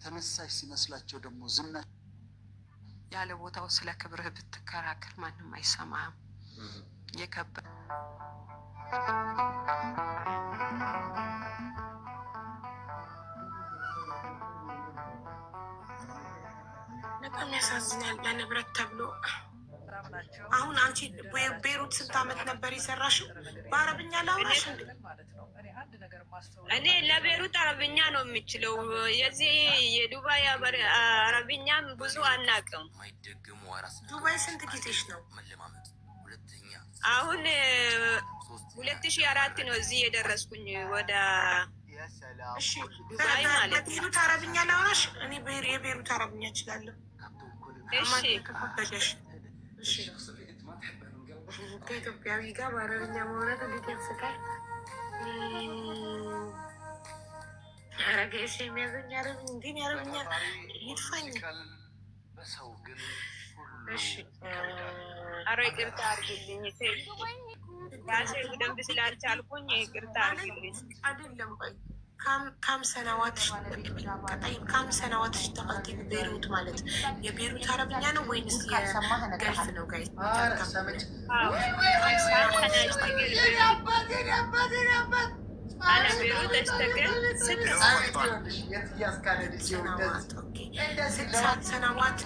ተነሳሽ ሲመስላቸው ደግሞ ዝና ያለ ቦታው ስለ ክብርህ ብትከራከር ማንም አይሰማም። የከበደ በጣም ያሳዝናል። ለንብረት ተብሎ አሁን አንቺ ቤሩት ስንት ዓመት ነበር የሰራሽው? በአረብኛ ላውራሽ እንዴ? እኔ ለቤሩት አረብኛ ነው የምችለው። የዚህ የዱባይ አረብኛም ብዙ አናውቅም። ዱባይ ስንት ጊዜሽ ነው? አሁን 2004 ነው እዚህ የደረስኩኝ ወደ እሺ። በቤሩት አረብኛ ላውራሽ። እኔ የቤሩት አረብኛ እችላለሁ። እሺ እሺ። ከኢትዮጵያዊ ጋር በአረብኛ ማውራት እንዴት ያስቃል! አረገሽ የሚያዘኝ አረብኛ እንዴት ያረብኛ ይጥፋኝ። እሺ አረ ይቅርታ አድርግልኝ። ራሴ በደንብ ስላልቻልኩኝ ይቅርታ አድርግልኝ። አይደለም ቆይ كم سنوات اشتغلتي ببيروت مالت يا بيروت عربية أنا وين قلف نو جاي أنا بيروت أشتغل 6 سنوات. أوكي 6 سنوات.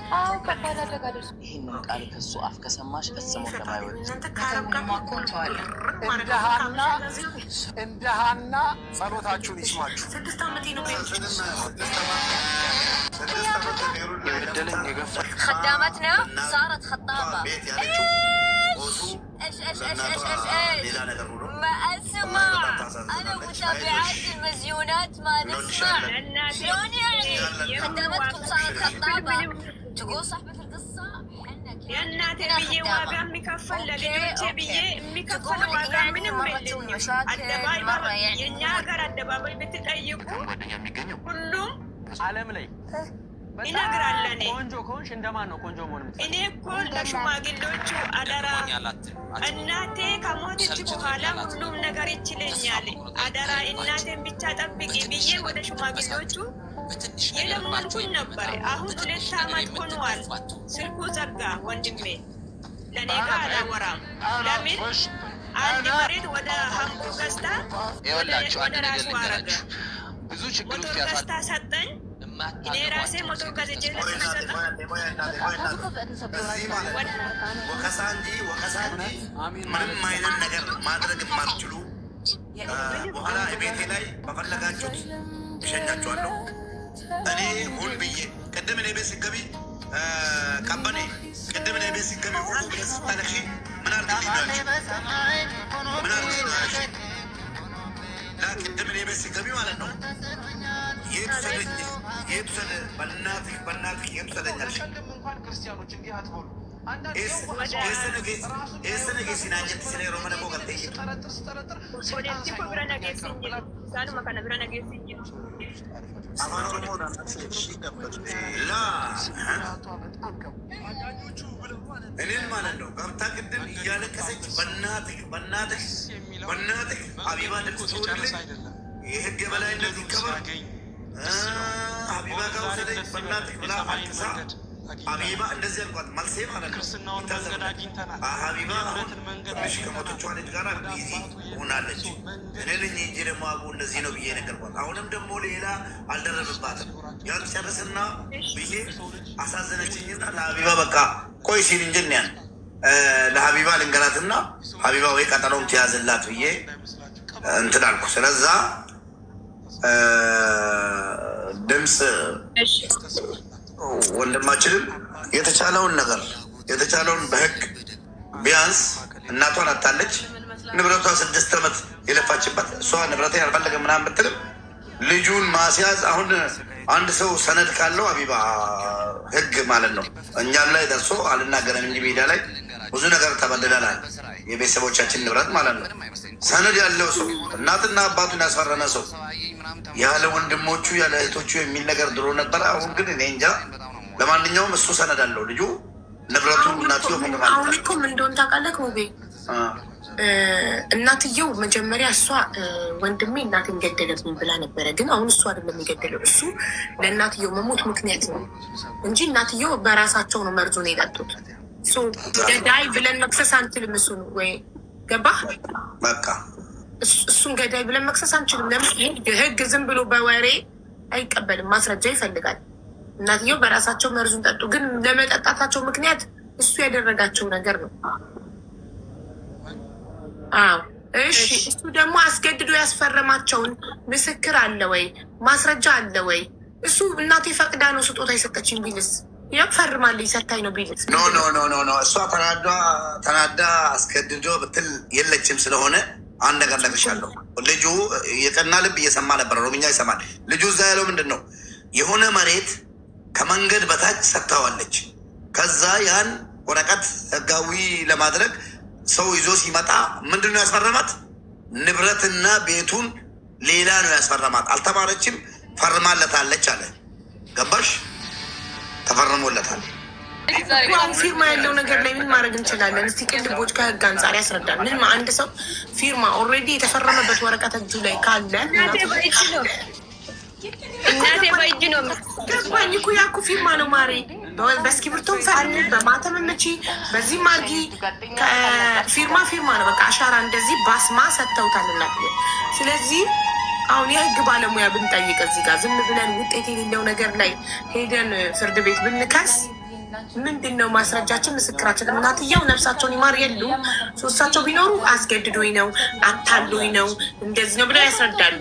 ይህንን ቃል ከሱ አፍ ከሰማሽ እስሙ እንደማይወድ እንደ ሀና ጸሎታችሁን ይስማችሁ። 6 ዓመቴ ነው خدامتنا صارت خطابة. ايش ما اسمع انا متابعات المزيونات ما نسمع شلون يعني خدامتكم صارت خطابة تقول صاحبة القصة يا እናቴ ብዬ ዋጋ የሚከፈል ለልጆቼ ብዬ የሚከፈል ዋጋ ምንም የለኝም። አደባባይ የኛ ሀገር አደባባይ ብትጠይቁ ሁሉም ዓለም ላይ ይነግራል። እኔ ቆንጆ ከሆንሽ እንደማን ነው ቆንጆ መሆን የምትፈልጊው? እኔ እኮ ለሽማግሌዎቹ አደራ እናቴ ከሞተች በኋላ ሁሉም ነገር ይችለኛል፣ አደራ እናቴን ብቻ ጠብቂ ብዬ ወደ ሽማግሌዎቹ የለመንኩኝ ነበር። አሁን 2 ዓመት ሆኗል። ስልኩ ዘጋ ወንድሜ፣ ለኔ ጋር አላወራም። ለምን አንድ መሬት ወደ ሀምቡ ገዝታ ወደ ራሱ አረገ። ብዙ ችግር ውስጥ ገዝታ ሰጠኝ። እኔ ራሴ ሞተር ገዝቼ ለሰጠ ምንም አይነት ነገር ማድረግ የማትችሉ በኋላ ቤቴ ላይ በፈለጋችሁት ይሸኛችኋለሁ። እኔ ሁን ብዬ ቅድም እኔ ቤት ሲገቢ ቀበኔ ቅድም እኔ ቤት ሲገቢ ሁሉ ብለህ ስታለቅሺ ምን አድርግልኝ ነው ያልሽኝ? ምን አድርግልኝ ነው ያልሽኝ? ቅድም እኔ ቤት ሲገቢ ማለት ነው የቱሰደኝ የቱሰደ በእናትህ የቱሰደኝ አልሽኝ? Essa negesi na gente se lero mana boga teji. Pode tipo bira negesi nje. Sanu makana bira negesi nje. La. እኔን ማለት ነው ገብታ ቅድም እያለቀሰች በእናትህ ሀቢባ ልትወልኝ የህግ የበላይነት ይከበር ሀቢባ ጋር ወሰደኝ በእናትህ ብላ አልቅሳ ሀቢባ እንደዚህ ያልኳት መልሴ ማለት ነው። ሀቢባ አሁን ትንሽ ከሞቶቿ ልጅ ጋር ቢዚ ሆናለች። እኔ ልኝ እንጂ ደግሞ አቡ እንደዚህ ነው ብዬ ነገርኳት። አሁንም ደግሞ ሌላ አልደረብባትም። ያን ጨርስና ብዬ አሳዘነችኝና ለሀቢባ በቃ ቆይ ሲል እንጅን ያን ለሀቢባ ልንገራትና ሀቢባ ወይ ቀጠሮም ትያዝላት ብዬ እንትን አልኩ። ስለዛ ድምፅ ወንድማችንም የተቻለውን ነገር የተቻለውን በህግ ቢያንስ እናቷን አታለች። ንብረቷ 6 ዓመት የለፋችበት እሷ ንብረቴን አልፈለገም ምናምን ብትልም ልጁን ማስያዝ አሁን አንድ ሰው ሰነድ ካለው ሀቢባ ህግ ማለት ነው እኛም ላይ ደርሶ አልናገረን እንጂ ሜዳ ላይ ብዙ ነገር ተበልለናል። የቤተሰቦቻችን ንብረት ማለት ነው። ሰነድ ያለው ሰው እናትና አባቱን ያስፈረመ ሰው ያለ ወንድሞቹ ያለ እህቶቹ የሚል ነገር ድሮ ነበረ። አሁን ግን እኔ እንጃ። ለማንኛውም እሱ ሰነድ አለው ልጁ ንብረቱ እናቱ አሁን እኮ ምን እንደሆነ ታውቃለህ? ሙቤ እናትየው መጀመሪያ እሷ ወንድሜ እናቴን ገደለብኝ ብላ ነበረ። ግን አሁን እሱ አይደለም የገደለው፣ እሱ ለእናትየው መሞት ምክንያት ነው እንጂ እናትየው በራሳቸው ነው መርዙን የጠጡት። ገዳይ ብለን መክሰስ አንችልም። እሱን ወይ ገባህ? በቃ እሱን ገዳይ ብለን መክሰስ አንችልም። ለምን? ህግ ዝም ብሎ በወሬ አይቀበልም፣ ማስረጃ ይፈልጋል። እናትየው በራሳቸው መርዙን ጠጡ። ግን ለመጠጣታቸው ምክንያት እሱ ያደረጋቸው ነገር ነው። አዎ እሺ። እሱ ደግሞ አስገድዶ ያስፈረማቸውን ምስክር አለ ወይ? ማስረጃ አለ ወይ? እሱ እናቴ ፈቅዳ ነው ስጦታ የሰጠችኝ ቢልስ? ያው ፈርማለች ሰታኝ ነው ቢልስ? ኖ ኖ ኖ ኖ ኖ እሷ ተናዳ አስገድዶ ብትል የለችም። ስለሆነ አንድ ነገር ነግርሻለሁ። ልጁ የቀና ልብ እየሰማ ነበር፣ ኦሮምኛ ይሰማል። ልጁ እዛ ያለው ምንድን ነው? የሆነ መሬት ከመንገድ በታች ሰጥታዋለች። ከዛ ያን ወረቀት ህጋዊ ለማድረግ ሰው ይዞ ሲመጣ ምንድን ነው ያስፈረማት? ንብረትና ቤቱን ሌላ ነው ያስፈረማት። አልተማረችም፣ ፈርማለታለች አለ። ገባሽ? ተፈርሞለታል። ፊርማ ያለው ነገር ላይ ምን ማድረግ እንችላለን? እስቲ ቅልቦች ከህግ አንጻር ያስረዳል። ምን አንድ ሰው ፊርማ ኦልሬዲ የተፈረመበት ወረቀት እጁ ላይ ካለ እናቴ በእጅ ነው ገባኝ እኮ ያኩ ፊርማ ነው ማሬ። በእስክሪብቶም ፈርሚ፣ በማተም መቺ፣ በዚህ ማርጊ ፊርማ ነው በቃ አሻራ እንደዚህ ባስማ ሰጥተውታል እናት። ስለዚህ አሁን የህግ ባለሙያ ብንጠይቅ እዚህ ጋር ዝም ብለን ውጤት የሌለው ነገር ላይ ሄደን ፍርድ ቤት ብንከስ ምንድን ነው ማስረጃችን? ምስክራችን? እናትየው ነፍሳቸውን ይማር የሉ ሶስታቸው ቢኖሩ አስገድዶኝ ነው አታሎኝ ነው እንደዚህ ነው ብለው ያስረዳሉ።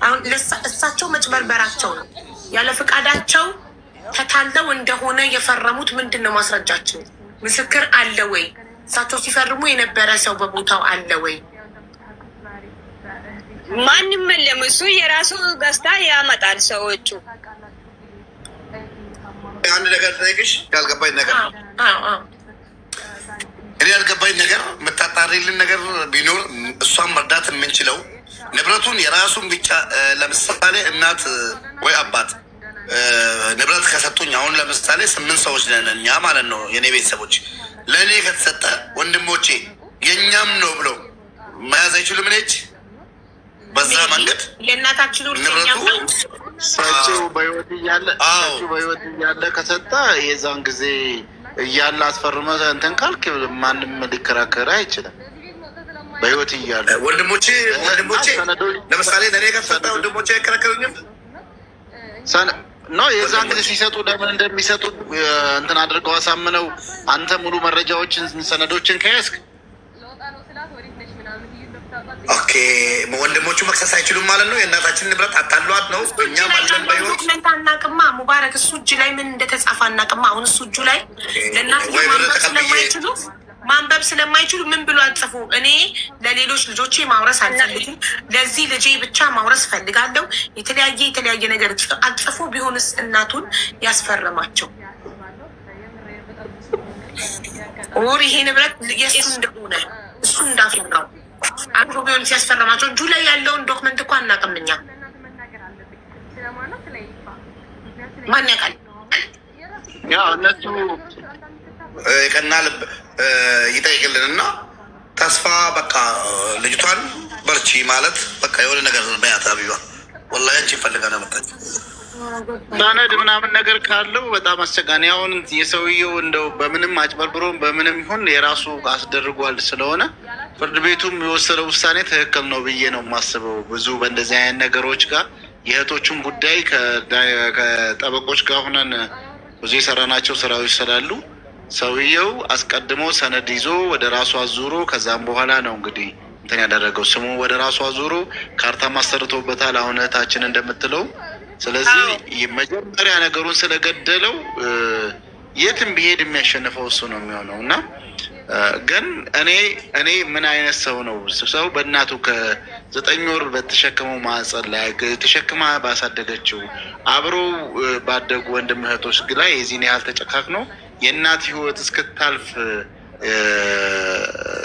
አሁን እሳቸው መጭበርበራቸው ነው ያለ ፍቃዳቸው ተታለው እንደሆነ የፈረሙት። ምንድን ነው ማስረጃችን? ምስክር አለ ወይ? እሳቸው ሲፈርሙ የነበረ ሰው በቦታው አለ ወይ? ማንም የለም። እሱ የራሱ ገዝታ ያመጣል። ሰዎቹ አንድ ነገር ጠይቅሽ፣ ያልገባኝ ነገር እኔ ያልገባኝ ነገር የምታጣሪልን ነገር ቢኖር እሷን መርዳት የምንችለው ንብረቱን የራሱን ብቻ ለምሳሌ እናት ወይ አባት ንብረት ከሰጡኝ፣ አሁን ለምሳሌ 8 ሰዎች ነን እኛ ማለት ነው የኔ ቤተሰቦች። ለእኔ ከተሰጠ ወንድሞቼ የእኛም ነው ብሎ መያዝ አይችሉም። ነች በዛ መንገድ የእናታችን ንብረቱ እሳቸው በህይወት እያለ ከሰጠ የዛን ጊዜ እያለ አስፈርመ እንትን ካልክ ማንም ሊከራከር አይችልም። በህይወት እያለ ወንድሞቼ ለምሳሌ ለእኔ ከተሰጠ ወንድሞቼ አይከራከሩኝም። ኖ የዛን ጊዜ ሲሰጡ ለምን እንደሚሰጡ እንትን አድርገው አሳምነው አንተ ሙሉ መረጃዎችን ሰነዶችን ከያዝክ ኦኬ፣ ወንድሞቹ መክሰስ አይችሉም ማለት ነው። የእናታችን ንብረት አታሏት ነው። እኛም አለን በህይወት አናቅማ። ሙባረክ እሱ እጅ ላይ ምን እንደተጻፈ አናቅማ። አሁን እሱ እጁ ላይ ለእናት ማንበብ ስለማይችሉ ምን ብሎ አጽፉ? እኔ ለሌሎች ልጆቼ ማውረስ አልፈልግም፣ ለዚህ ልጄ ብቻ ማውረስ እፈልጋለሁ። የተለያየ ነገር አጽፎ ቢሆንስ እናቱን ያስፈረማቸው ኦር ይሄ ንብረት የእሱ እንደሆነ እሱ እንዳፈራው አንዱ ቢሆን ሲያስፈረማቸው እጁ ላይ ያለውን ዶክመንት እኮ አናውቅም እኛ። ማን ያውቃል? ያው እነሱ የቀና ልብ ይጠይቅልን እና ተስፋ በቃ ልጅቷን በርቺ ማለት በቃ የሆነ ነገር በያት አብዋ ወላሂ አንቺ ይፈልጋ ነው መጣች ሰነድ ምናምን ነገር ካለው በጣም አስቸጋሪ። አሁን የሰውየው እንደው በምንም አጭበርብሮም በምንም ይሁን የራሱ አስደርጓል ስለሆነ ፍርድ ቤቱም የወሰደው ውሳኔ ትክክል ነው ብዬ ነው የማስበው። ብዙ በእንደዚህ አይነት ነገሮች ጋር የእህቶቹን ጉዳይ ከጠበቆች ጋር ሆነን ብዙ የሰራናቸው ስራዎች ስላሉ ሰውየው አስቀድሞ ሰነድ ይዞ ወደ ራሱ አዙሮ ከዛም በኋላ ነው እንግዲህ እንትን ያደረገው። ስሙ ወደ ራሱ አዙሮ ካርታ ማሰርቶበታል አሁን እህታችን እንደምትለው። ስለዚህ መጀመሪያ ነገሩን ስለገደለው የትም ቢሄድ የሚያሸንፈው እሱ ነው የሚሆነው። እና ግን እኔ ምን አይነት ሰው ነው ሰው በእናቱ ከ9 ወር በተሸከመው ማህፀን ላይ ተሸክማ ባሳደገችው አብሮ ባደጉ ወንድም እህቶች ላይ የዚህን ያህል ተጨካክ ነው የእናት ህይወት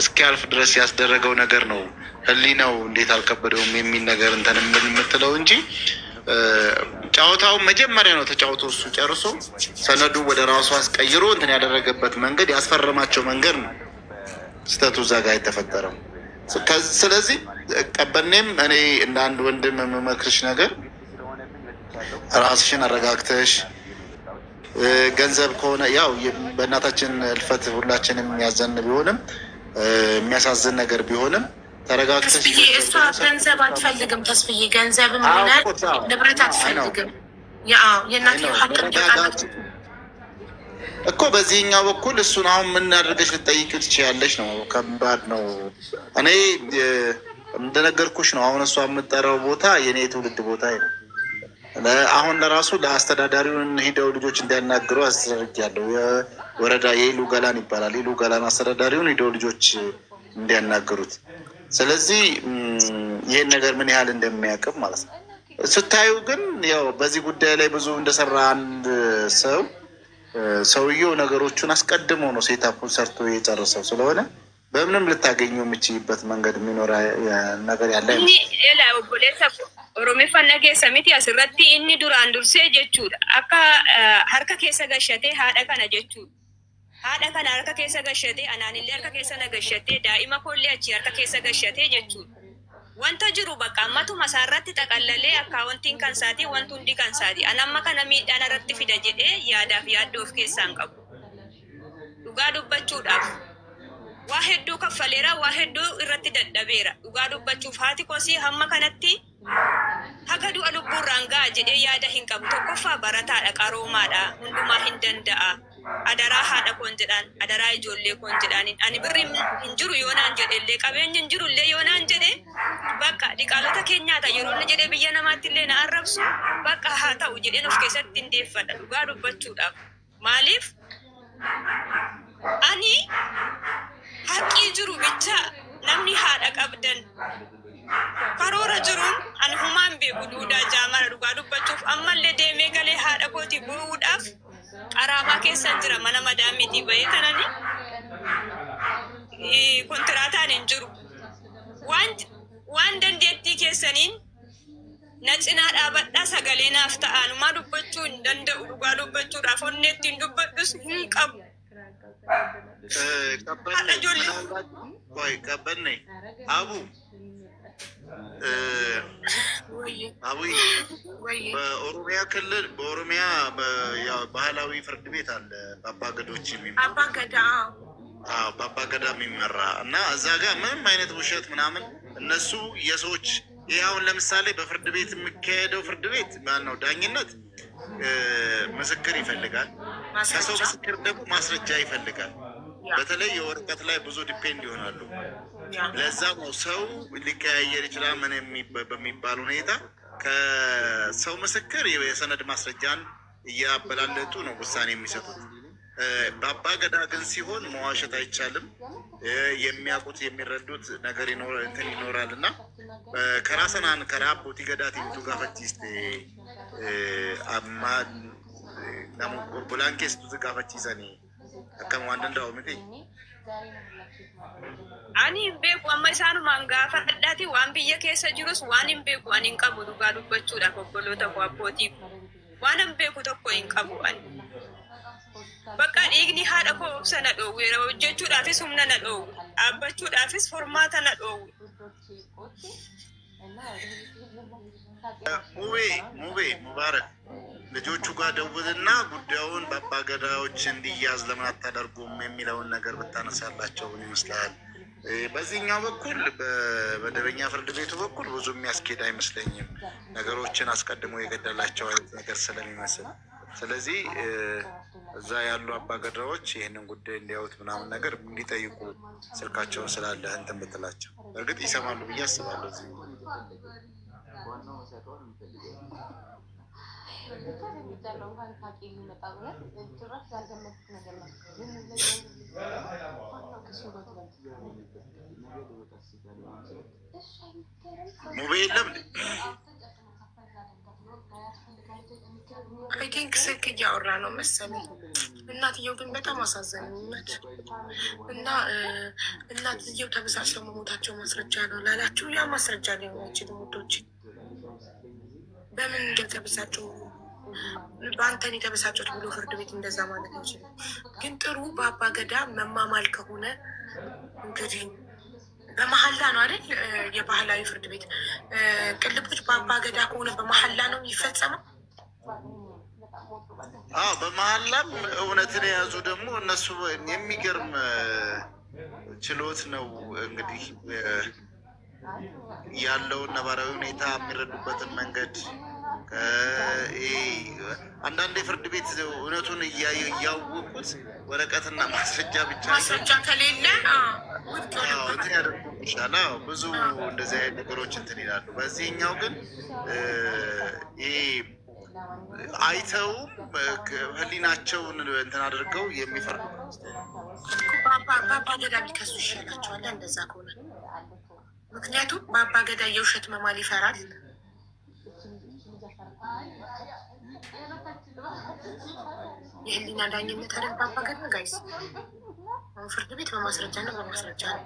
እስኪያልፍ ድረስ ያስደረገው ነገር ነው። ህሊናው እንዴት አልከበደውም የሚል ነገር እንትን የምትለው እንጂ ጨዋታውን መጀመሪያ ነው ተጫውቶ እሱ ጨርሶ ሰነዱ ወደ ራሱ አስቀይሮ እንትን ያደረገበት መንገድ ያስፈረማቸው መንገድ ነው። ስተቱ እዛ ጋር የተፈጠረው። ስለዚህ ቀበኔም እኔ እንደ አንድ ወንድም የምመክርሽ ነገር ራስሽን አረጋግተሽ ገንዘብ ከሆነ ያው በእናታችን እልፈት ሁላችንም የሚያዘን ቢሆንም የሚያሳዝን ነገር ቢሆንም ተረጋግተሽ እሷ ገንዘብ አትፈልግም። ተስፍዬ ገንዘብም ሆነ ንብረት አትፈልግም። የእናትዬ እኮ በዚህኛው በኩል እሱን አሁን ምን አድርገሽ ልትጠይቂው ትችያለሽ ነው። ከባድ ነው። እኔ እንደነገርኩሽ ነው። አሁን እሷ የምጠራው ቦታ የኔ የትውልድ ቦታ ነው። አሁን ለራሱ ለአስተዳዳሪውን ሂደው ልጆች እንዲያናግሩ አስደርጊያለሁ። የወረዳ የኢሉ ገላን ይባላል። ኢሉ ገላን አስተዳዳሪውን ሂደው ልጆች እንዲያናግሩት። ስለዚህ ይህን ነገር ምን ያህል እንደሚያውቅም ማለት ነው። ስታዩ ግን ያው በዚህ ጉዳይ ላይ ብዙ እንደሰራ አንድ ሰውየው ነገሮቹን አስቀድሞ ነው ሴታፑን ሰርቶ የጨረሰው ስለሆነ በምንም ልታገኙ የምችይበት መንገድ የሚኖር ነገር ያለ ኦሮሜፋና ኬሰሚቲ አስረቲ ኢኒ ዱራን ዱርሴ ጀቹudha akka harka keessa gashate haadha kana jechuudha. Haadha kana harka keessa gashate anaanillee harka keessa na gashate daa'ima kollee achi harka keessa gashate jechuudha. Wanta jiru bakka ammatuma isaarratti xaqallalee akkaawwantiin kan isaati wanti hundi kan isaati. Anamma kana miidhaan irratti fida jedhee yaadaaf yaaddoo of keessaa hin qabu. Dhugaa dubbachuudhaaf waa hedduu kaffaleera, waa hedduu irratti dadhabeera. Dhugaa dubbachuuf haati kosii hamma kanatti haga du'a lubbuurraan ga'a jedhee yaada hin qabu. Tokkoffaa barataadha, qaroomaadha, hundumaa hin danda'a. Adaraa haadha koon jedhaan, adaraa ijoollee koon jedhaaniin ani birri hin jiru yoonaan jedhellee qabeenyi hin jirullee yoonaan jedhe bakka dhiqaalota keenyaata yeroo inni jedhee biyya namaatti illee na arrabsu bakka haa ta'u jedheen of keessatti hin deeffadha. Dhugaa dubbachuudhaaf maaliif ani haqqii jiru bicha namni haadha qabdan karoora jiruun ani humaan beeku duudaa jaamara. Dhugaa dubbachuuf ammallee deemee galee haadha kootii bu'uudhaaf qaraamaa keessan jira. Mana madaamiitii bahee kanani kontiraataan hin jiru. Waan dandeettii keessaniin na cinaa dhaabadhaa sagalee naaf ta'anumaa dubbachuu hin danda'u. Dhugaa dubbachuudhaaf onnee ittiin dubbadhus hin qabu. ቀበኔ በኦሮሚያ ክልል በኦሮሚያ ባህላዊ ፍርድ ቤት አለ በአባገዶች በአባገዳ የሚመራ እና እዛ ጋር ምንም አይነት ውሸት ምናምን እነሱ የሰዎች ይህ አሁን ለምሳሌ በፍርድ ቤት የሚካሄደው ፍርድ ቤት ማነው ዳኝነት ምስክር ይፈልጋል። ከሰው ምስክር ደግሞ ማስረጃ ይፈልጋል። በተለይ የወረቀት ላይ ብዙ ዲፔንድ ይሆናሉ። ለዛ ነው ሰው ሊቀያየር ይችላል። ምን በሚባል ሁኔታ ከሰው ምስክር የሰነድ ማስረጃን እያበላለጡ ነው ውሳኔ የሚሰጡት። በአባ ገዳ ግን ሲሆን መዋሸት አይቻልም። የሚያውቁት የሚረዱት ነገር ይኖራል እና ከራሰናን ከራቦቲ ገዳት ይምቱ ጋፈቺስቴ አማ ናሙ ቁርቡላንኬስ ቱ ጋፈቺሰኒ አከም ዋንደንዳው ምቲ ani hin beeku amma isaanumaan gaafadhaati waan biyya keessa jirus waan hin beeku ani hin qabu. Dhugaa dubbachuudhaaf obboloota koo abbootii waan hin beeku tokko hin qabu. Ani bakka dhiigni haadha koo obsa na dhoowweera. Hojjechuudhaafis humna na dhoowwe, dhaabbachuudhaafis formaata na dhoowwe. ሙቤ ሙባረክ ልጆቹ ጋር ደውልና ጉዳዩን በአባገዳዎች እንዲያዝ ለምን አታደርጉም የሚለውን ነገር ብታነሳላቸው ይመስላል። በዚህኛው በኩል በመደበኛ ፍርድ ቤቱ በኩል ብዙ የሚያስኬድ አይመስለኝም። ነገሮችን አስቀድሞ የገደላቸው አይነት ነገር ስለሚመስል፣ ስለዚህ እዛ ያሉ አባገዳዎች ይህንን ጉዳይ እንዲያዩት ምናምን ነገር እንዲጠይቁ ስልካቸውን ስላለ እንትን ብትላቸው እርግጥ ይሰማሉ ብዬ አስባለሁ። እዚህ ሙቤ የለም አይ ቲንክ ስልክ እያወራ ነው መሰለኝ። እናትየው ግን በጣም አሳዘኑነት እና እናትየው ተበሳጭተው መሞታቸው ማስረጃ ነው ላላችሁ ያ ማስረጃ ሊሆን አይችልም ውዶች። በምን እንደተበሳጩ በአንተን የተበሳጩት ብሎ ፍርድ ቤት እንደዛ ማለት አይችልም። ግን ጥሩ በአባ ገዳ መማማል ከሆነ እንግዲህ በመሐላ ነው አይደል? የባህላዊ ፍርድ ቤት ቅልቦች በአባ ገዳ ከሆነ በመሐላ ነው የሚፈጸመው። በመሐላም እውነትን የያዙ ደግሞ እነሱ የሚገርም ችሎት ነው እንግዲህ ያለውን ነባራዊ ሁኔታ የሚረዱበትን መንገድ አንዳንድ የፍርድ ቤት እውነቱን እያወቁት ወረቀትና ማስረጃ ብቻ ከሌለ እንትን ያደርጉሻል። ብዙ እንደዚህ አይነት ነገሮች እንትን ይላሉ። በዚህኛው ግን ይሄ አይተውም ህሊናቸውን እንትን አድርገው የሚፈርዱ በአባ ገዳ ቢከሱ ይሻላቸዋል እንደዛ ከሆነ። ምክንያቱም በአባ ገዳ የውሸት መማል ይፈራል። የህሊና ዳኝነት አይደል በአባ ገዳ ጋይስ። ፍርድ ቤት በማስረጃ ነው በማስረጃ ነው።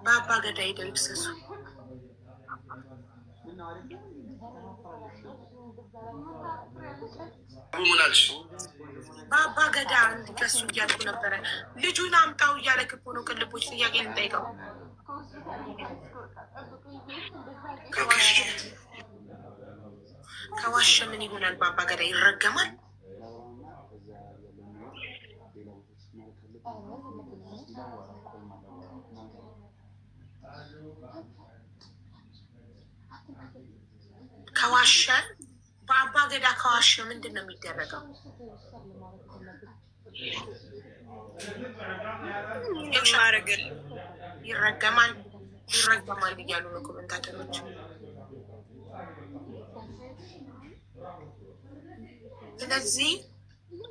በአባ ገዳ ሄደው ይብሰሱ። በአባ ገዳ እንዲከሱ እያልኩ ነበረ። ልጁን አምጣው እያለክ እኮ ነው። ቅልቦች ጥያቄ እንጠይቀው። ከዋሸ ምን ይሆናል? በአባ ገዳ ይረገማል። ከዋሸ በአባ ገዳ ከዋሸ ምንድን ነው የሚደረገው? ይረገማል እያሉ ነው ኮመንታተሮች። ስለዚህ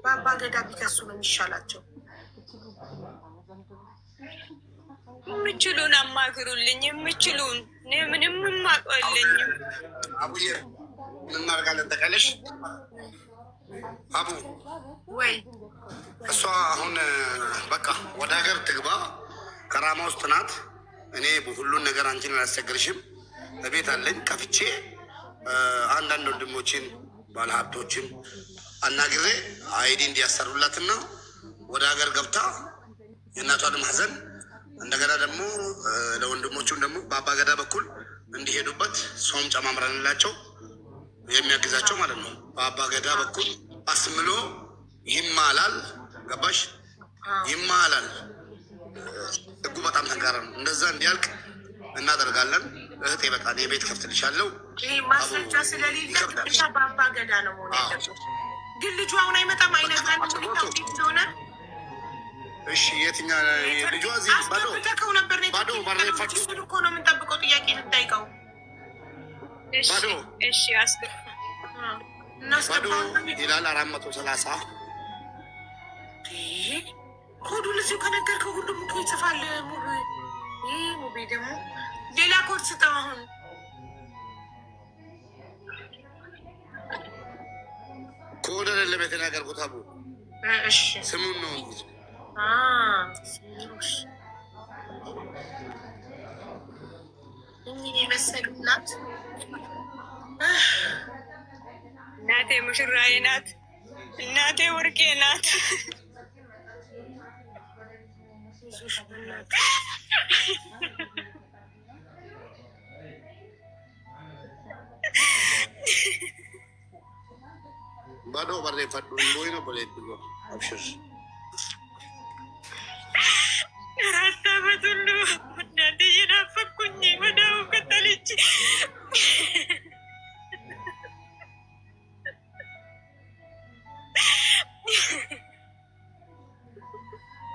በአባ ገዳ ቢከሱ ነው የሚሻላቸው። የምችሉን አማክሩልኝ፣ የምችሉን ምንም ማቀልኝም። አቡዬ ምን ማድረጋለን ተቀለሽ አቡ ወይ እሷ አሁን በቃ ወደ ሀገር ትግባ። ከራማ ውስጥ ናት። እኔ ሁሉን ነገር አንቺን አላስቸግርሽም። በቤት አለኝ ከፍቼ አንዳንድ ወንድሞችን ባለሀብቶችን አናግሬ አይዲ እንዲያሰሩላትና ወደ ሀገር ገብታ የእናቷንም ሀዘን እንደገና ደግሞ ለወንድሞቹም ደግሞ በአባ ገዳ በኩል እንዲሄዱበት ሰውም ጨማምረንላቸው የሚያግዛቸው ማለት ነው። በአባ ገዳ በኩል አስምሎ ይማላል። ገባሽ? ይማላል። ህጉ በጣም ጠንካራ ነው። እንደዛ እንዲያልቅ እናደርጋለን። እህቴ በጣም የቤት ከፍትልሻለሁ። ይህ ማስረጃ ስለሌለ ብቻ በአባ ገዳ ነው መሆን ያለበት። ግን ልጁ አሁን አይመጣም አይነግረን ሆነ። እሺ የትኛ ልጇ እዚህ አስገብተከው ነበር ባዶ እኮ ነው የምንጠብቀው። ጥያቄ ልጠይቀው ባዶ እሺ ባዶ ይላል 430 ኮዱን እዚሁ ከነገርከው ሁሉም እኮ ይጽፋል። ሙቤ ደግሞ ሌላ ኮድ ስጠው። አሁን ኮድ አይደለም የተናገርኩት አቡ ስሙን ነው። የመሰሉ ናት እናቴ፣ ሙሽራዬ ናት እናቴ፣ ወርቄ ናት። ባዶ በሬ ፈዱ ወይ ነው በሌት ነው አብሽር 4 ዓመት ሁሉ እናቴ እየናፈኩኝ ወዳው ከተልጅ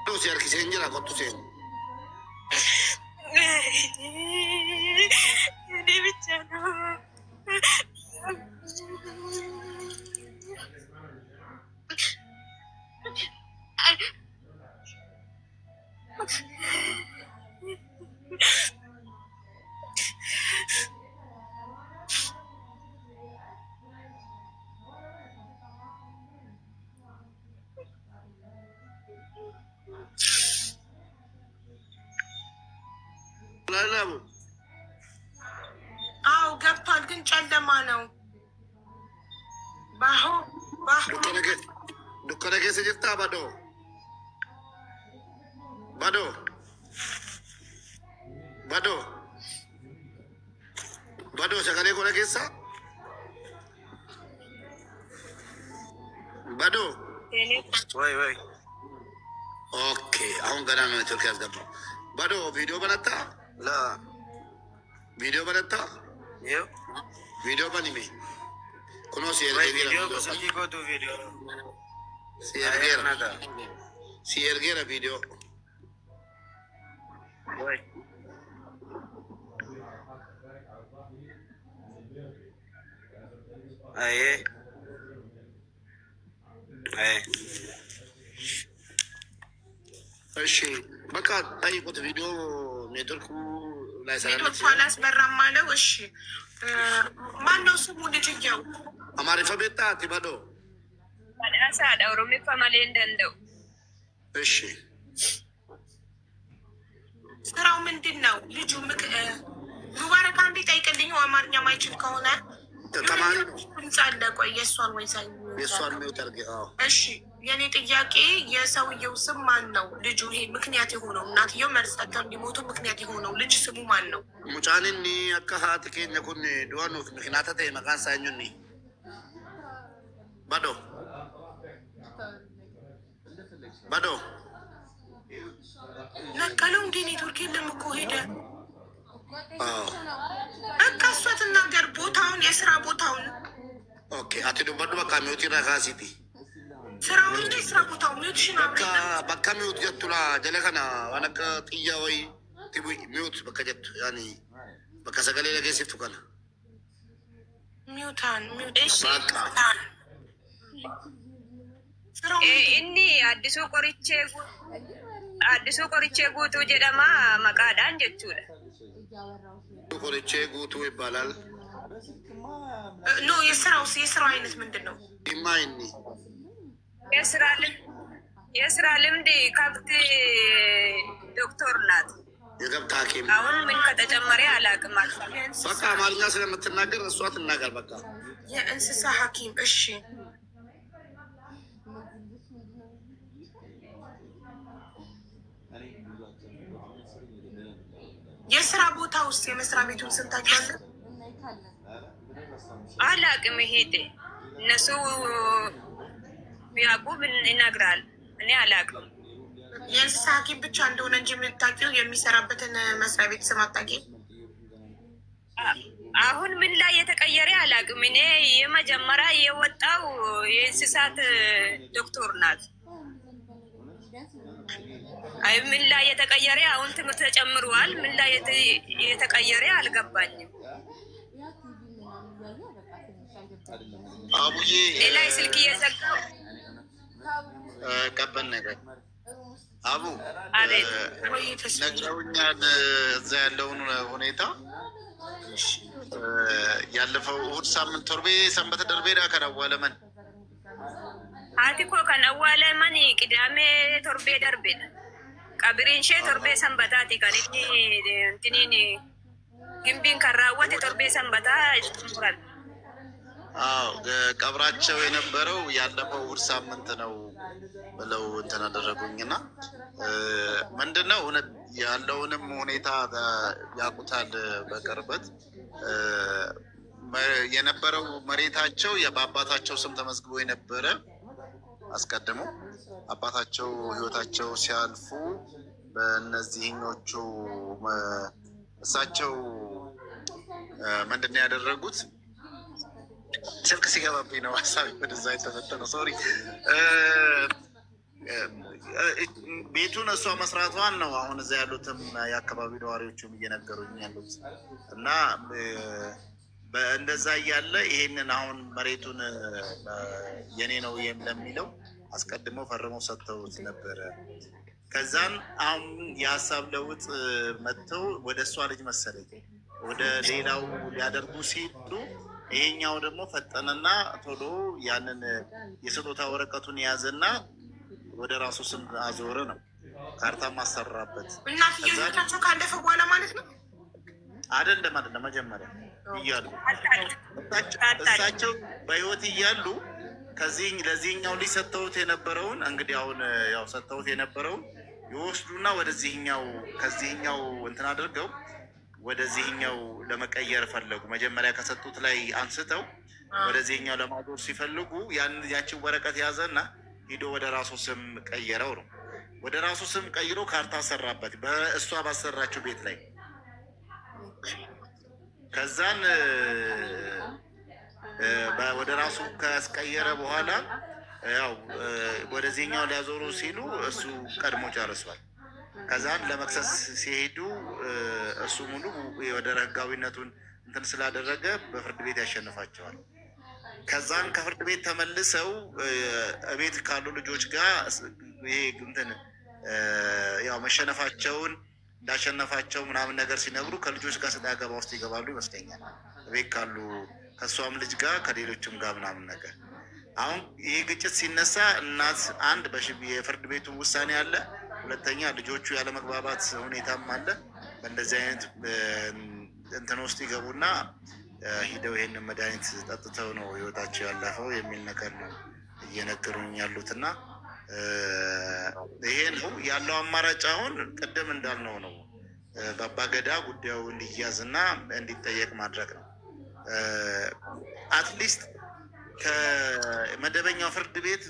ነው ሲያርክ ሲንጀራ ቆጡ ሲን እኔ ብቻ ነው አዎ ገብቷል፣ ግን ጨለማ ነው። dukkana keessa jirtaa badoo badoo badoo badoo sagalee godha keessa badoo ወይ ኦኬ አሁን ገና ነው ኔትወርክ ያስገባው badoo ቪዲዮ በነታ ላ ቪዲዮ በነታ ይኸው ቪዲዮ በኒሜ ኩኖ ቪዲዮ ጎቱ ቪዲዮ ሲኤርጌራ ቪዲዮ ወይ አይ አይ እሺ በቃ ጠይቁት። ቪዲዮ ኔትወርኩ ላይ ኔትወርኩ አላስበራም አለው። እሺ ማነው ስሙ ልጅየው? አማሪፈ ቤታ ቲባዶ አሳዳ ኦሮሚፋ ማሌ እንደንደው እሺ ስራው ምንድን ነው? ልጁ ሙባረክ አንዴ ጠይቅልኝ። አማርኛ ማይችል ከሆነ ተማሪ ነው። ድምፅ አለ። ቆይ የእሷን ወይ ሳይ የእሷን ሚውት አድርጌ። እሺ የኔ ጥያቄ የሰውየው ስም ማን ነው? ልጁ ይሄ ምክንያት የሆነው እናትየው መልሰተው እንዲሞቱ ምክንያት የሆነው ልጅ ስሙ ማን ነው? ሙጫንኒ አካሃት ኬኛ ኩን ዱዋኑፍ ምክንያት ተይ መቃን ሳኙኒ ባዶ ባዶ ነቀለው እንዴ? ኔትወርክ የለም እኮ ሄደ። በቃ እሷ ትናገር ቦታውን፣ የስራ ቦታውን። ኦኬ አትዱ ባዶ በቃ ሚውት ይራካሲቲ ስራውን እንደ ስራ ቦታው ሚውት ሽና በቃ ሚውት ጀቱላ ጀለከና ዋነከ ጥያ ወይ ቲቡ ሚውት በቃ ጀቱ ያኒ በቃ ሰገሌ ለገሲፍቱ ከና ሚውታን ሚውት በቃ ኢኒ አዲሱ ቆሪቼ ጉቱ ጀደማ መቃዳን ጀቹለ ቆሪቼ ጉቱ ይባላል። ኖ የስራው አይነት ምንድን ነው? ኢማይኒ የስራ ልምድ ከብት ዶክተር ናት። የከብት ሐኪም አሁን ምን ከተጨመረ አላውቅም። በቃ አማርኛ ስለምትናገር እሷ ትናገር። በቃ የእንስሳ ሐኪም እሺ። የስራ ቦታ ውስጥ የመስሪያ ቤቱን ስም ታውቂዋለህ? አላውቅም። ሄደ እነሱ ያዕቁብ ይነግራል። እኔ አላውቅም። የእንስሳ ሐኪም ብቻ እንደሆነ እንጂ የምታውቂው የሚሰራበትን መስሪያ ቤት ስም አታውቂም? አሁን ምን ላይ የተቀየረ አላውቅም። እኔ የመጀመሪያ የወጣው የእንስሳት ዶክተር ናት። አይ ምን ላይ የተቀየረ አሁን ትምህርት ተጨምሯል። ምን ላይ የተቀየረ አልገባኝም። አቡዬ ሌላ ስልክ እየዘጋው ቀበል ነገር አቡ አቤት ነግረውኛል። እዛ ያለውን ሁኔታ ያለፈው እሑድ ሳምንት ቶርቤ ሰንበት ደርቤዳ ከነዋለመን አቲኮ ከነዋለመን ቅዳሜ ቶርቤ ደርቤዳ ቀብሪንሼ ቶርቤ ሰንበታቲ ከኔ እንትኒን ግንቢን ከራወት ቶርቤ ሰንበታ ይጥምራል። አዎ ቀብራቸው የነበረው ያለፈው እሑድ ሳምንት ነው ብለው እንትን አደረጉኝና ምንድነው ያለውንም ሁኔታ ያውቁታል በቅርበት። የነበረው መሬታቸው በአባታቸው ስም ተመዝግቦ የነበረ አስቀድሞ አባታቸው ህይወታቸው ሲያልፉ በእነዚህኞቹ እሳቸው ምንድነው ያደረጉት? ስልክ ሲገባብኝ ነው ሀሳቢ ወደዛ የተፈጠነው። ሶሪ ቤቱን እሷ መስራቷን ነው አሁን እዛ ያሉትም የአካባቢ ነዋሪዎችም እየነገሩኝ ያሉት እና እንደዛ እያለ ይሄንን አሁን መሬቱን የኔ ነው ለሚለው አስቀድመው ፈርመው ሰጥተውት ነበረ። ከዛን አሁን የሀሳብ ለውጥ መጥተው ወደ እሷ ልጅ መሰለኝ ወደ ሌላው ሊያደርጉ ሲሉ ይሄኛው ደግሞ ፈጠነና ቶሎ ያንን የስጦታ ወረቀቱን የያዘና ወደ ራሱ ስም አዞረ ነው ካርታ ማሰራበት። እናትየው ካለፈ በኋላ ማለት ነው አይደለም መጀመሪያ እያሉ እሳቸው በህይወት እያሉ ለዚህኛው ልጅ ሰጥተውት የነበረውን እንግዲህ አሁን ያው ሰጥተውት የነበረውን ይወስዱና ወደዚህኛው ከዚህኛው እንትን አድርገው ወደዚህኛው ለመቀየር ፈለጉ። መጀመሪያ ከሰጡት ላይ አንስተው ወደዚህኛው ለማዞር ሲፈልጉ ያችን ወረቀት ያዘና ሂዶ ወደ ራሱ ስም ቀየረው ነው። ወደ ራሱ ስም ቀይሮ ካርታ ሰራበት በእሷ ባሰራችው ቤት ላይ። ከዛን ወደ ራሱ ካስቀየረ በኋላ ያው ወደዚህኛው ሊያዞሩ ሲሉ እሱ ቀድሞ ጨርሷል። ከዛን ለመክሰስ ሲሄዱ እሱ ሙሉ ወደ ህጋዊነቱን እንትን ስላደረገ በፍርድ ቤት ያሸንፋቸዋል። ከዛን ከፍርድ ቤት ተመልሰው ቤት ካሉ ልጆች ጋር ይሄ እንትን ያው መሸነፋቸውን እንዳሸነፋቸው ምናምን ነገር ሲነግሩ ከልጆች ጋር ስለ አገባ ውስጥ ይገባሉ ይመስለኛል። ቤት ካሉ ከእሷም ልጅ ጋር ከሌሎችም ጋር ምናምን ነገር። አሁን ይህ ግጭት ሲነሳ እናት አንድ የፍርድ ቤቱ ውሳኔ አለ፣ ሁለተኛ ልጆቹ ያለመግባባት ሁኔታም አለ። በእንደዚህ አይነት እንትን ውስጥ ይገቡና ሂደው ይሄንን መድኃኒት ጠጥተው ነው ህይወታቸው ያለፈው የሚል ነገር ነው እየነገሩኝ ያሉትና ይሄ ነው ያለው አማራጭ። አሁን ቅድም እንዳልነው ነው በአባገዳ ጉዳዩ እንዲያዝና እንዲጠየቅ ማድረግ ነው። አትሊስት ከመደበኛው ፍርድ ቤት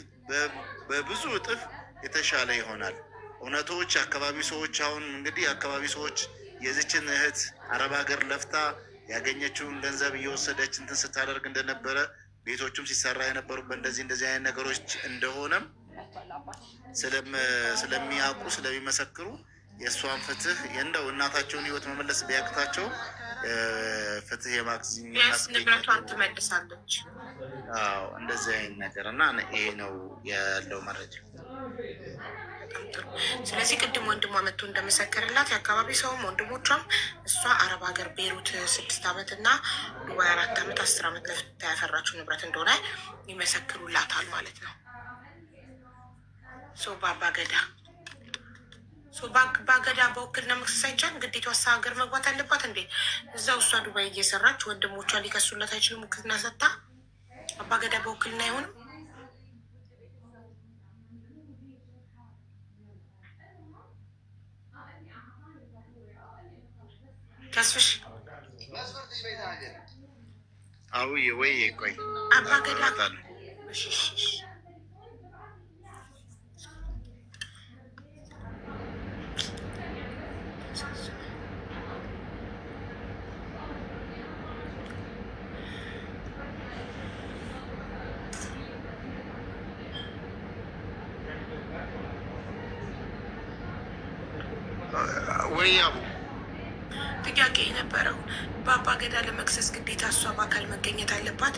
በብዙ እጥፍ የተሻለ ይሆናል። እውነቶች አካባቢ ሰዎች አሁን እንግዲህ አካባቢ ሰዎች የዚችን እህት አረብ ሀገር ለፍታ ያገኘችውን ገንዘብ እየወሰደች እንትን ስታደርግ እንደነበረ ቤቶቹም ሲሰራ የነበሩበት እንደዚህ አይነት ነገሮች እንደሆነም ስለሚያውቁ ስለሚመሰክሩ የእሷን ፍትህ እንደው እናታቸውን ህይወት መመለስ ቢያቅታቸው ፍትህ ንብረቷን ትመልሳለች። አዎ እንደዚህ አይነት ነገር እና ይሄ ነው ያለው መረጃ። ስለዚህ ቅድም ወንድሟ መጥቶ እንደመሰከርላት የአካባቢ ሰውም ወንድሞቿም እሷ አረብ ሀገር ቤሩት 6 ዓመት እና ዱባይ 4 ዓመት 10 ዓመት ለፍታ ያፈራችው ንብረት እንደሆነ ይመሰክሩላታል ማለት ነው። በአገዳ በውክልና መክሰስ አይቻል ግዴታ እሷ ሀገር መግባት አለባት እንዴ? እዛው እሷ ዱባይ እየሰራች ወንድሞቿ ሊከሱላት አይችልም? ውክልና ሰጥታ አባገዳ በውክልና አይሆንም? ተስፍሽ አውዬ ወይ ቆይ አባገዳ ወይ አቡ ጥያቄ የነበረው በአባገዳ ለመክሰስ ግዴታ እሷ በአካል መገኘት አለባት?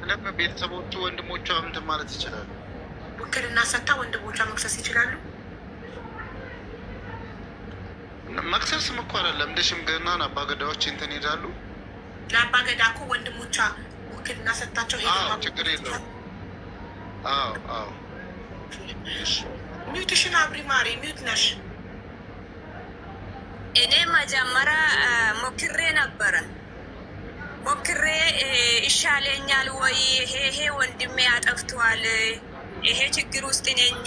ምንም ቤተሰቦቹ ወንድሞቿ እንትን ማለት ይችላሉ። ውክልና ሰጥታ ወንድሞቿ መክሰስ ይችላሉ። መክሰስም እኮ አይደለም እንደ ሽምግልና አባገዳዎች እንትን ይሄዳሉ። ለአባገዳ እኮ ወንድሞቿ ውክልና ሰጥታቸው ችግር የለውም። አዎ ሚዩትሽን አብሪ ማሪ፣ ሚዩት ነሽ። እኔ መጀመሪያ ሞክሬ ነበረ። ይሻለኛል ወይ ይሄ ወንድሜ አጠፍቷል፣ ይሄ ችግር ውስጥ ነኝ፣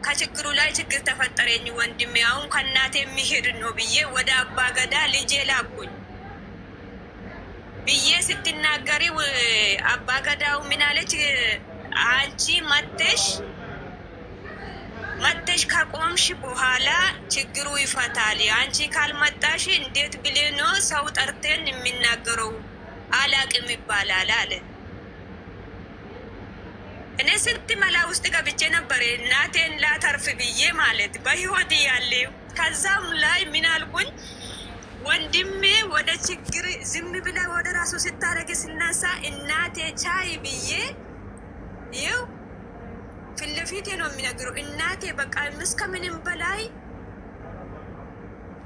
ከችግሩ ላይ ችግር ተፈጠረኝ፣ ወንድሜ አሁን ከእናቴ የሚሄድ ነው ብዬ ወደ አባገዳ ልጄ ላኩኝ ብዬ ስትናገሪ አባገዳው ምን አለች? አንቺ መተሽ ከቆምሽ በኋላ ችግሩ ይፈታል። አንቺ ካልመጣሽ እንዴት ብሌ ነው ሰው ጠርተን የሚናገረው? አላቅም ይባላል አለ። እኔ ስንት መላ ውስጥ ገብቼ ነበር እናቴን ላተርፍ ብዬ ማለት በህይወት ያለ። ከዛም ላይ ምን አልኩኝ? ወንድሜ ወደ ችግር ዝም ብላ ወደ ራሱ ስታረግ ስናሳ እናቴ ቻይ ብዬ ይው ፊት ለፊቴ ነው የሚነግረው። እናቴ በቃ እስከምንም በላይ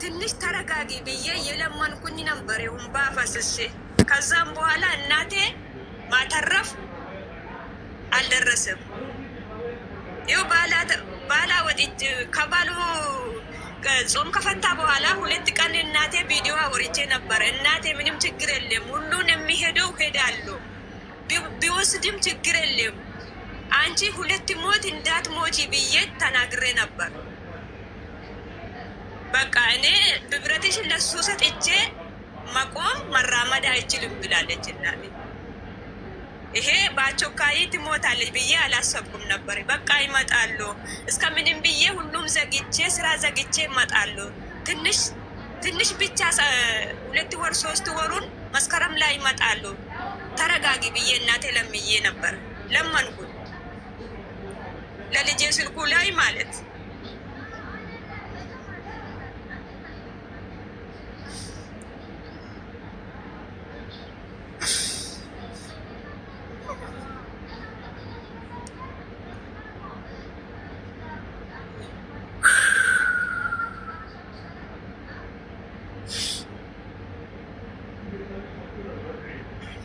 ትንሽ ተረጋጊ ብዬ የለመንኩኝ ነበር ይሁን ባፈስሽ። ከዛም በኋላ እናቴ ማተረፍ አልደረሰም። ይው ባላ ወጥቼ ከባሉ ጾም ከፈታ በኋላ 2 ቀን እናቴ ቪዲዮ አውርቼ ነበር። እናቴ ምንም ችግር የለም ሁሉን የሚሄደው ሄዳለሁ ቢወስድም ችግር የለም አንቺ 2 ሞት እንዳትሞቺ ብዬ ተናግሬ ነበር። በቃ እኔ ብብረትሽን ለሱ ሰጥቼ መቆም መራመድ አይችልም ብላለች እናቴ። ይሄ በአቸኳይ ትሞታለች ብዬ አላሰብኩም ነበር። በቃ ይመጣሉ እስከምንም ብዬ ሁሉም ዘግቼ ስራ ዘግቼ ይመጣሉ። ትንሽ ብቻ 2 ወር 3 ወሩን መስከረም ላይ ይመጣሉ ተረጋጊ ብዬ እናቴ ለምዬ ነበር። ለመንኩ ለልጄ ስልኩ ላይ ማለት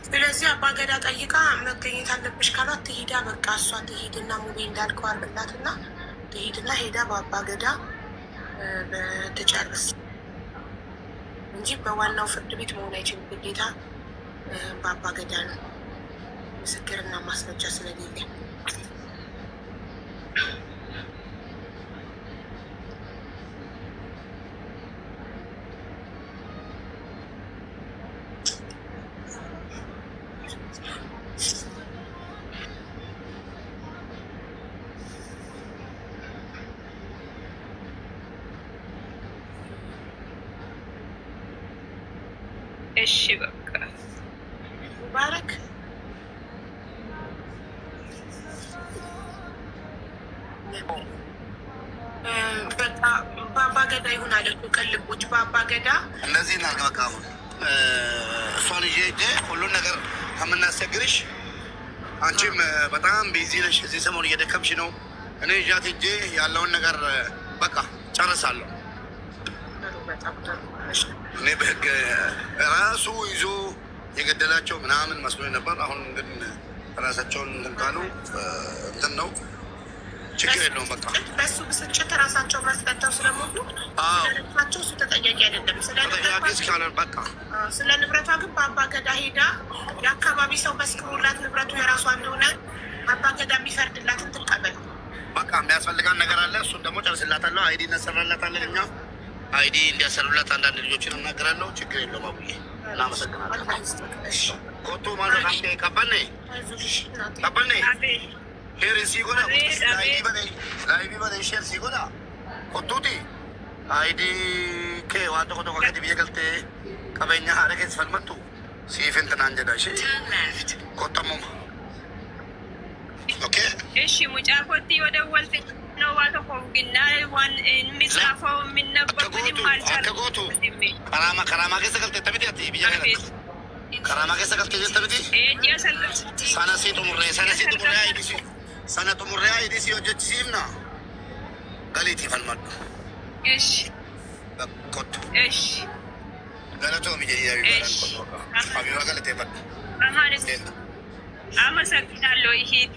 ስለዚህ አባገዳ ጠይቃ መገኘት አለብሽ ካሏት ትሂዳ። በቃ እሷ ትሂድና ሙቤ እንዳልከው አርግላትና ትሂድና ሄዳ በአባገዳ ትጨርስ እንጂ በዋናው ፍርድ ቤት መሆን አይችልም። ግዴታ በአባገዳ ነው፣ ምስክርና ማስረጃ ስለሌለ። እሺ በቃ ሙባረክ በአባገዳ ይሁን አለ እኮ ቅልቦች በአባገዳ እንደዚህ እናድርግ። በቃ አሁን እሷን ይዤ ሂጅ ሁሉን ነገር ከምናስቸግርሽ፣ አንቺም በጣም ቢዚ ነሽ፣ እዚህ ሰሞኑን እየደከምሽ ነው። እኔ ይዣት ሂጅ ያለውን ነገር በቃ ጨርሳለሁ። እኔ በህግ ራሱ ይዞ የገደላቸው ምናምን መስሎኝ ነበር። አሁን ግን ራሳቸውን እንትን ካሉ እንትን ነው፣ ችግር የለውም። በቃ በሱ ብስጭት ራሳቸው መስጠተው ስለሞቱ ስለንብረታቸው እሱ ተጠያቂ አይደለም። ስለ ንብረቷ ግን በአባገዳ ሄዳ የአካባቢ ሰው መስክሮላት ንብረቱ የራሷ እንደሆነ አባገዳ የሚፈርድላትን ትቀበል። በቃ የሚያስፈልጋን ነገር አለ፣ እሱን ደግሞ ጨርስላታለሁ። አይዲ እናሰራላታለን እኛ አይዲ እንዲያሰሩላት አንዳንድ ልጆችን እናገራለሁ። ችግር የለውም። አቡዬ እናመሰግናለን። ኮቶ ማለት ቀበኔ ሄር ሲጎዳ ላይቢ በነ ሼር ሲጎዳ ኮቱቲ አይዲ ኬ ዋንተ ኮቶ ከቲ ብዬ ገልቴ ቀበኛ ሀረገ ስፈልመቱ ሲፍንትና እንጀዳ ኮተሙማ ኦኬ እሺ ሙጫፎቲ ወደ ወልት ነው ዋቶ ኮግና ዋን ሚጻፈው የሚነበብንም አልቻልኩ ከራማ ገሰ ገልቴ ተብቲ አቲ ብዬ ከራማ ገሰ ገልቴ ተብቲ ሰነሲቱ ሙሬ አይዲሲ ሰነቱ ሙሬ አይዲሲ ወጀች ሲምና ገሊቲ ፈልመዱ እሺ ኮቱ እሺ ገለቶ ሚጀያ ይባላል ኮቱ አቢባ ገለቴ ፈድ አመሰግናለሁ። ይሄት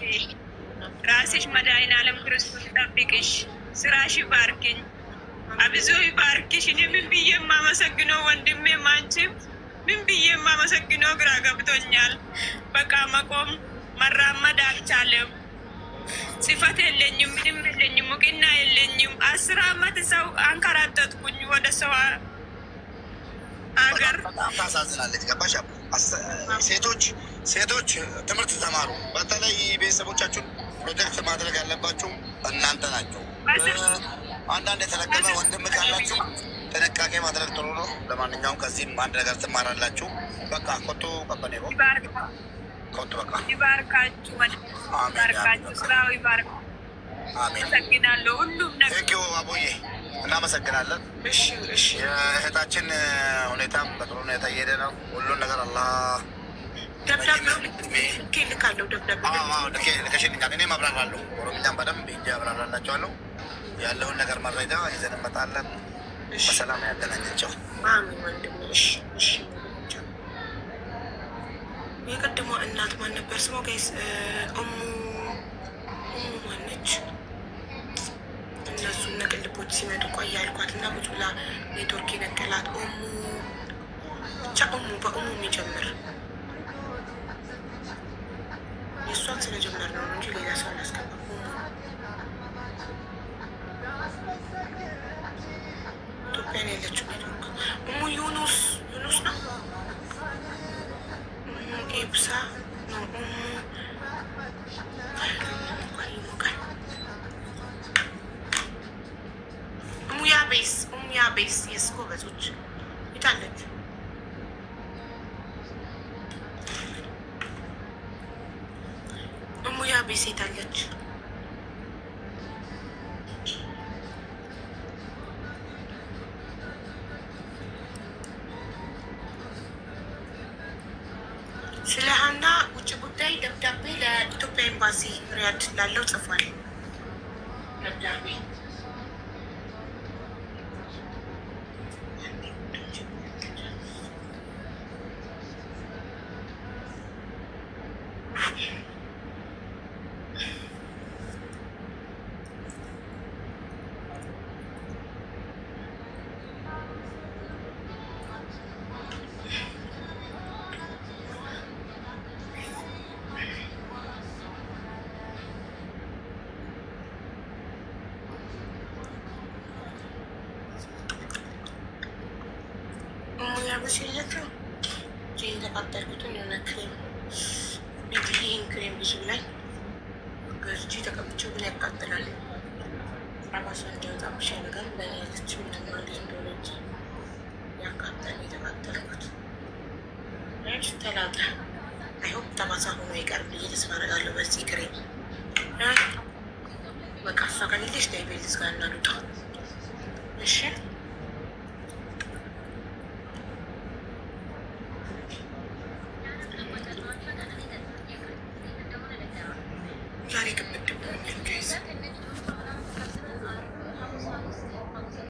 ራስሽ መድኃኒዓለም ክርስቶስ ጠብቅሽ፣ ስራሽ ይባርክኝ፣ አብዙ ይባርክሽ። እኔ ምን ብዬ የማመሰግነው ወንድሜም አንቺም ምን ብዬ የማመሰግነው ግራ ገብቶኛል። በቃ መቆም መራመድ አልቻለም። ጽፈት የለኝም፣ ምንም የለኝም፣ ሙቅና የለኝም። 10 ዓመት ሰው አንከራተትኩኝ ወደ ሰው አገር። በጣም ታሳዝናለች። ገባሽ? ሴቶች ትምህርት ተማሩ። በተለይ ቤተሰቦቻችሁን ፕሮቴክት ማድረግ ያለባችሁ እናንተ ናቸው። አንዳንድ የተለቀመ ወንድም ካላችሁ ጥንቃቄ ማድረግ ጥሩ ነው። ለማንኛውም ከዚህም አንድ ነገር ትማራላችሁ። በቃ ኮቶ ቀበኔ ኮቶ በቃ ይባርካችሁ፣ ይባርካችሁ፣ ስራው ይባርክ። አመሰግናለሁ። ሁሉም ነገር ቴንኪው አቦዬ፣ እናመሰግናለን። እሺ የእህታችን ሁኔታም በጥሩ ሁኔታ እየሄደ ነው። ሁሉን ነገር አላህ ልካለሁ። ደብዳቤ ልከሽልኛል። እኔም አብራራለሁ። ኦሮምኛም በደንብ ሂጅ አብራራላቸዋለሁ። ያለውን ነገር መረጃ ይዘን እንመጣለን። በሰላም ያገናኛቸው። የቀድሞ እናት ማን ነበር ስሟ? ጋይስ እሙ ማነች? እነሱ ነቅልቦች ሲመጡ ቆይ ያልኳት እና ብዙ ብላ ኔትወርክ የነቀላት እሙ ብቻ እሙ በእሙ የሚጀምር የስኮ በዞች ይታለች እሙያ ቤሴት አለች። ስለ ሀና ውጭ ጉዳይ ደብዳቤ ለኢትዮጵያ ኤምባሲ ሪያድ ላለው ጽፏል። ደብዳቤ ያበሽለችው ጄን ተቃጠልኩትን የሆነ ክሬም ይህን ክሬም ብዙ ላይ ገዝቼ ተቀብቼው ግን ያቃጥላል። ራባሷ እንዲወጣ ብሻ ነገር በያለች ምንማል እንደሆነች ያቃጠል የተቃጠልኩት ሽ ተላጠ አይሆን ጠባሳ ሆኖ ይቀርብ ብዬ ተስፋ አደርጋለሁ። በዚህ ክሬም በቃ እሷ ከሌለች ዳይቤትስ ጋር እናሉጣ